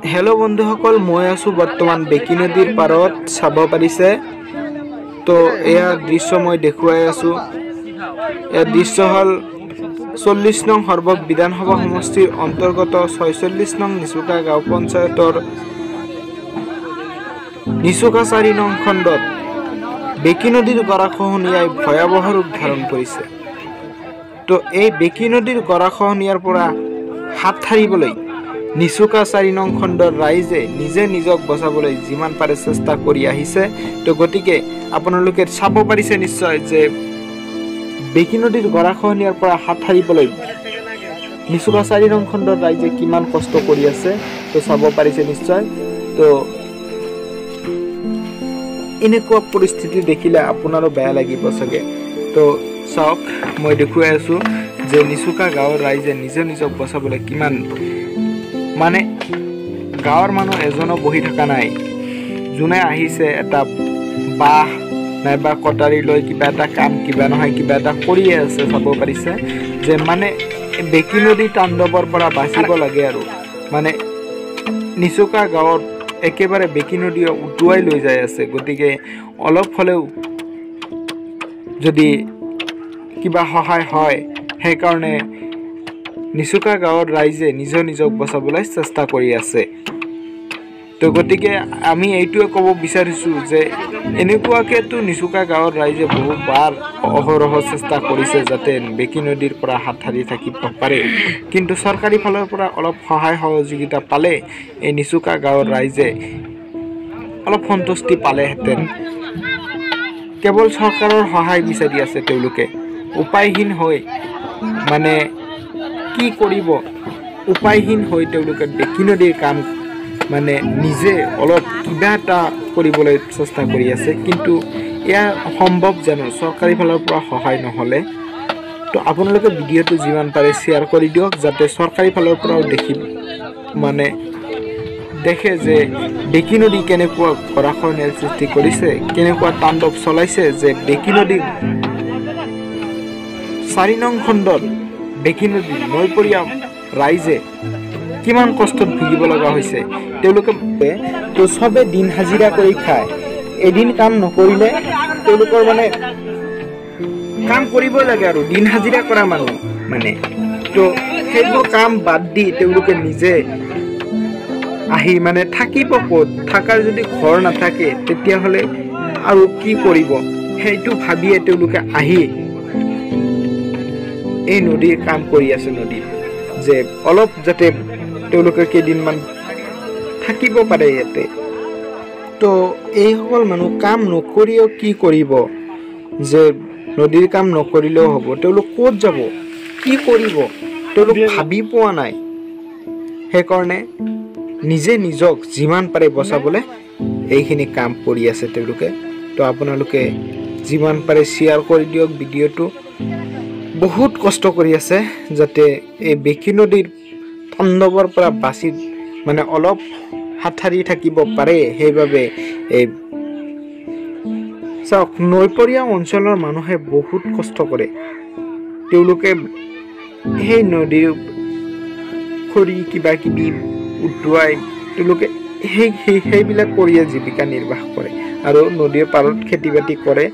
hello बंधुসকল মই আছো বৰ্তমান বেকি নদীৰ পাৰত চাব পাৰিছে তো এয়া দৃশ্য মই দেখুৱাই আছো এই দৃশ্য হল 40 নং হৰবক বিধানসভা সমষ্টিৰ অন্তৰ্গত 46 নং নিচুকা গাঁও পঞ্চায়তৰ নিচুকা 4 নং খণ্ডত বেকি নদীৰ গৰাখহনীয়াই ভয়াবহ ৰূপ ধাৰণ কৰিছে তো এই বেকি নদীৰ গৰাখহনীয়াৰ পৰা হাত সাৰিবলৈ নিচুকা 4 নং খণ্ডৰ ৰাইজে নিজে নিজক বচাবলৈ যিমান পাৰে চেষ্টা কৰি আহিছে তো গতিকে আপোনালোকে চাব পাৰিছে নিশ্চয় যে বেকি নদীৰ গৰাখহনীয়াৰ পৰা হাত সাৰিবলৈ নিচুকা 4 নং খণ্ডৰ ৰাইজে কিমান কষ্ট কৰি আছে তো চাব পাৰিছে নিশ্চয় তো এনেকুৱা পৰিস্থিতি দেখিলে আপোনাৰো বেয়া লাগিব সকে তো চাওক মই দেখুৱাই আছো যে নিচুকা গাঁৱৰ ৰাইজে নিজে নিজক বচাবলৈ কিমান মানে গাঁৱৰ মানুহ এজনো বহি থকা নাই জুনে আহিছে এটা বাহ নাইবা কটাৰী লৈ কিবা এটা কাম কিবা নহয় কিবা এটা কৰি আছে চাব পাৰিছে যে মানে বেকি নদী তাণ্ডৱৰ পৰা বাচিব লাগে আৰু মানে নিচুকা গাঁৱৰ একেবাৰে বেকি নদী উটুৱাই লৈ যায় আছে গতিকে অলপ হলেও যদি কিবা সহায় হয় সেই কাৰণে নিচুকা গাঁৱৰ ৰাইজে নিজক বচাবলৈ চেষ্টা কৰি আছে তো গতিকে আমি এইটোৱে ক'ব বিচাৰিছো যে এনেকুৱাকেতো নিচুকা গাঁৱৰ ৰাইজে বহুবাৰ অহৰহ চেষ্টা কৰিছে যাতে বেকি নদীৰ পৰা হাত সাৰি থাকিব পাৰে কিন্তু চৰকাৰী ফালৰ পৰা অলপ সহায় সহযোগিতা পালে এই নিচুকা গাঁৱৰ ৰাইজে অলপ সন্তুষ্টি পালেহেঁতেন কেৱল চৰকাৰৰ সহায় বিচাৰি আছে তেওঁলোকে উপায়হীন হৈ মানে কি কৰিব উপায়হীন হৈ তেওঁলোকে বেকি নদীৰ কাম মানে নিজে অলপ কিবা এটা কৰিবলৈ চেষ্টা কৰি আছে কিন্তু এয়া সম্ভৱ জানো চৰকাৰী ফালৰ পৰা সহায় নহলে তো আপোনালোকে ভিডিঅ'টো যিমান পাৰে শ্বেয়াৰ কৰি দিয়ক যাতে চৰকাৰী ফালৰ পৰাও দেখি মানে দেখে যে বেকি নদী কেনেকুৱা গৰাখহনীয়াৰ সৃষ্টি কৰিছে কেনেকুৱা তাণ্ডৱ চলাইছে যে বেকি নদী 4 নং খণ্ডত বেকি নদী নৈপৰীয়া ৰাইজে কিমান কষ্টত ভুগিব লগা হৈছে তেওঁলোকে তো সবে দিন হাজিৰা কৰি খায় এদিন কাম নকৰিলে তেওঁলোকৰ মানে কাম কৰিব লাগে আৰু দিন হাজিৰা কৰা মানুহ মানে তো সেইবোৰ কাম বাদ দি তেওঁলোকে নিজে আহি মানে থাকিব ক'ত থাকাৰ যদি ঘৰ নাথাকে তেতিয়া হলে আৰু কি কৰিব সেইটো ভাবিয়ে তেওঁলোকে আহি এই নদীৰ কাম কৰি আছে নদী যে অলপ যাতে তেওঁলোকে কেইদিনমান থাকিব পাৰে ইয়াতে তো এই সকল মানুহ কাম নকৰিও কি কৰিব যে নদীৰ কাম নকৰিলেও হ'ব তেওঁলোক ক'ত যাব কি কৰিব তেওঁলোক ভাবি পোৱা নাই সেইকাৰণে নিজে নিজক যিমান পাৰে বচাবলৈ এইখিনি কাম কৰি আছে তেওঁলোকে তো আপোনালোকে যিমান পাৰে শ্বেয়াৰ কৰি দিয়ক ভিডিঅ'টো বহুত কষ্ট কৰি আছে যাতে এই বেকি নদীৰ তাণ্ডৱৰ পৰা বাচি মানে অলপ হাত সাৰি থাকিব পাৰে সেইভাবে এই চাওক নৈপৰীয়া অঞ্চলৰ মানুহে বহুত কষ্ট কৰে তেওঁলোকে সেই নদীৰ খৰি কিবা কিবি উটুৱাই তেওঁলোকে সেইবিলাক কৰিয়ে জীৱিকা নিৰ্বাহ কৰে আৰু নদীৰ পাৰত খেতি বাতি কৰে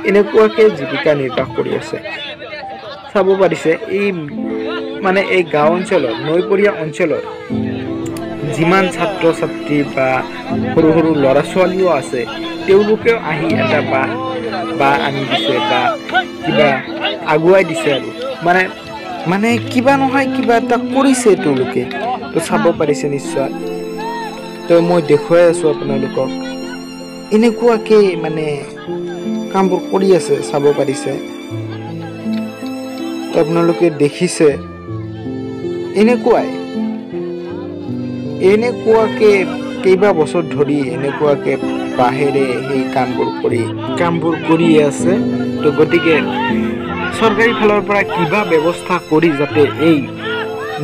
এনেকুৱাকে জীৱিকা নিৰ্বাহ কৰি আছে চাব পাৰিছে এই মানে এই গাঁও অঞ্চলৰ নৈপৰীয়া অঞ্চলৰ যিমান ছাত্ৰ ছাত্ৰী বা সৰু সৰু ল'ৰা ছোৱালীও আছে তেওঁলোকেও আহি এটা বা আনি দিছে বা কিবা আগুৱাই দিছে আৰু মানে কিবা নহয় কিবা এটা কৰিছে তেওঁলোকে তো চাব পাৰিছে নিশ্চয় তো মই দেখুৱাই আছো আপোনালোকক এনেকুৱাকে মানে কামবোৰ কৰি আছে চাব পাৰিছে তো আপোনালোকে দেখিছে এনেকুৱাকে কেইবা বছৰ ধৰি এনেকুৱাকে বাহিৰে সেই কামবোৰ কৰি আছে তো গতিকে চৰকাৰী ফালৰ পৰা কিবা ব্যৱস্থা কৰি যাতে এই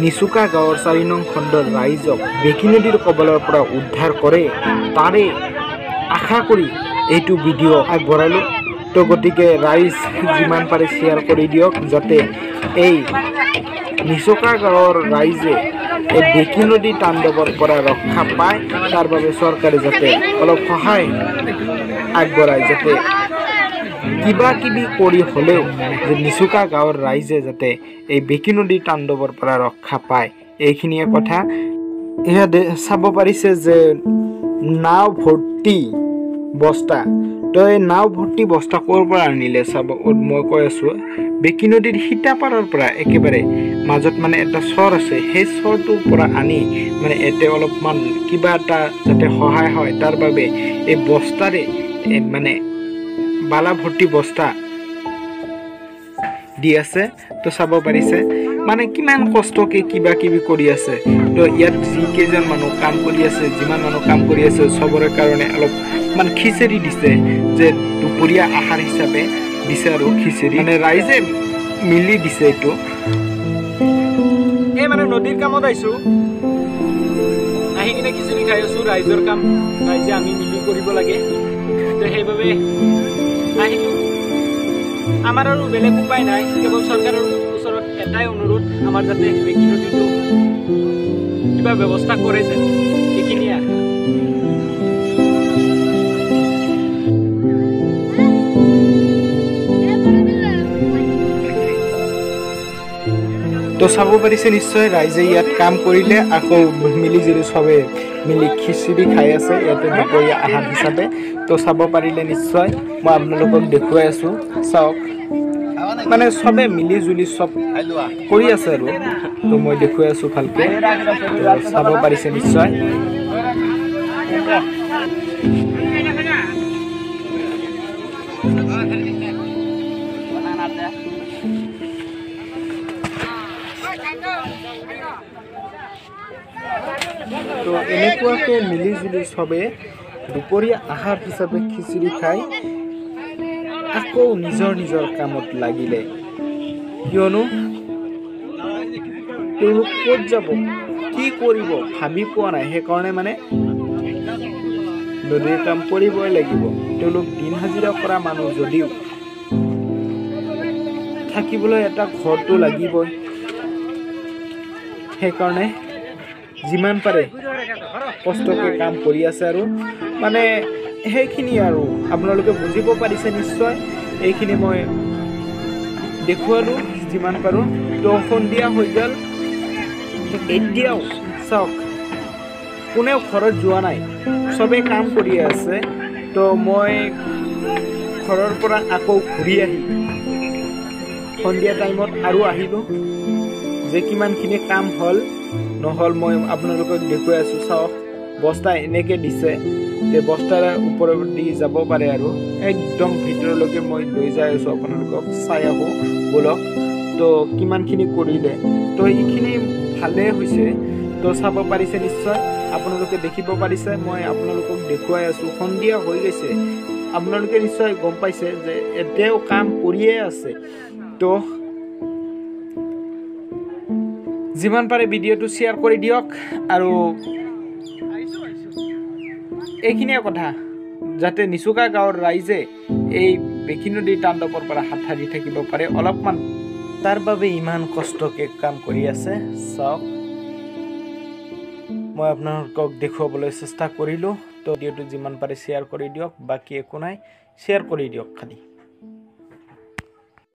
নিচুকা গাঁৱৰ 4 নং খণ্ডৰ ৰাইজক বেকি নদীৰ কবলৰ পৰা উদ্ধাৰ কৰে তাৰে আশা কৰি এইটো ভিডিঅ' আগবঢ়ালো তো গতিকে ৰাইজ যিমান পাৰে শ্বেয়াৰ কৰি দিয়ক যাতে এই নিচুকা গাঁৱৰ ৰাইজে এই বেকী নদী তাণ্ডৱৰ পৰা ৰক্ষা পায় তাৰ বাবে চৰকাৰে যাতে অলপ সহায় আগবঢ়ায় যাতে কিবা কিবি কৰি হ'লেও যে নিচুকা গাঁৱৰ ৰাইজে যাতে এই বেকী নদী তাণ্ডৱৰ পৰা ৰক্ষা পায় এইখিনিয়ে কথা এয়া চাব পাৰিছে যে নাও ভৰ্তি বস্তা তো এই নাও ভৰ্তি বস্তা ক'ৰ পৰা আনিলে চাব মই কৈ আছোঁ বেকী নদীৰ সীতাপাৰৰ পৰা একেবাৰে মাজত মানে এটা চৰ আছে সেই চৰটোৰ পৰা আনি মানে এতে অলপমান কিবা এটা যাতে সহায় হয় তাৰ বাবে এই বস্তাৰে মানে বালা ভৰ্তি বস্তা দি আছে তো চাব পাৰিছে মানে কিমান কষ্টকে কিবা কিবি কৰি আছে তো ইয়াত যি কেইজন মানুহ কাম কৰি আছে যিমান মানুহ কাম কৰি আছে সবৰে কাৰণে অলপ মানে খিচিৰি দিছে যে দুপৰীয়া আহাৰ হিচাপে দিছে আৰু খিচিৰি মানে ৰাইজে মিলি দিছে এইটো এই মানে নদীৰ কামত আইছো আহি কিনে খিচিৰি খাই আছো ৰাইজৰ কাম ৰাইজে আমি মিলি কৰিব লাগে তো সেইবাবে আহিলো আমাৰ আৰু বেলেগ উপায় নাই কেৱল চৰকাৰৰ ওচৰত এটাই অনুৰোধ আমাৰ যাতে বেকী নদীটো কিবা ব্যৱস্থা কৰে যে এইখিনিয়ে তো চাব পাৰিছে নিশ্চয় ৰাইজে ইয়াত কাম কৰিলে আকৌ মিলি জুলি চবে মিলি খিচিৰি খাই আছে ইয়াতে দুপৰীয়া আহাৰ হিচাপে তো চাব পাৰিলে নিশ্চয় মই আপোনালোকক দেখুৱাই আছোঁ চাওক মানে চবে মিলি জুলি চব কৰি আছে আৰু তো মই দেখুৱাই আছোঁ ভালকৈ চাব পাৰিছে নিশ্চয় তো এনেকুৱাকৈ মিলি জুলি চবে দুপৰীয়া আহাৰ হিচাপে খিচিৰি খাই আকৌ নিজৰ নিজৰ কামত লাগিলে কিয়নো তেওঁলোক ক'ত যাব কি কৰিব ভাবি পোৱা নাই সেইকাৰণে মানে নদীৰ কাম কৰিবই লাগিব তেওঁলোক দিন হাজিৰা কৰা মানুহ যদিও থাকিবলৈ এটা ঘৰটো লাগিবই সেইকাৰণে যিমান পাৰে কষ্টকে কাম কৰি আছে আৰু মানে সেইখিনি আৰু আপোনালোকে বুজিব পাৰিছে নিশ্চয় এইখিনি মই দেখুৱালোঁ যিমান পাৰোঁ তো সন্ধিয়া হৈ গ'ল এতিয়াও চাওক কোনেও ঘৰত যোৱা নাই চবেই কাম কৰি আছে তো মই ঘৰৰ পৰা আকৌ ঘূৰি আহি সন্ধিয়া টাইমত আৰু আহিলোঁ যে কিমানখিনি কাম হ'ল নহ'ল মই আপোনালোকক দেখুৱাই আছোঁ চাওক বস্তা এনেকৈ দিছে তে বস্তাৰ ওপৰত দি যাব পাৰে আৰু একদম ভিতৰলৈকে মই লৈ যাই আছোঁ আপোনালোকক চাই আহোঁ বলক তো কিমানখিনি কৰিলে তো এইখিনি ভালেই হৈছে তো চাব পাৰিছে নিশ্চয় আপোনালোকে দেখিব পাৰিছে মই আপোনালোকক দেখুৱাই আছোঁ সন্ধিয়া হৈ গৈছে আপোনালোকে নিশ্চয় গম পাইছে যে এতিয়াও কাম কৰিয়ে আছে তো যিমান পাৰে ভিডিঅ'টো শ্বেয়াৰ কৰি দিয়ক আৰু এইখিনিয়ে কথা যাতে নিচুকা গাঁৱৰ ৰাইজে এই বেকী নদীৰ তাণ্ডৱৰ পৰা হাত সাৰি থাকিব পাৰে অলপমান তাৰ বাবে ইমান কষ্টকে কাম কৰি আছে চাওক মই আপোনালোকক দেখুৱাবলৈ চেষ্টা কৰিলোঁ তো ভিডিঅ'টো যিমান পাৰে শ্বেয়াৰ কৰি দিয়ক বাকী একো নাই শ্বেয়াৰ কৰি দিয়ক খালি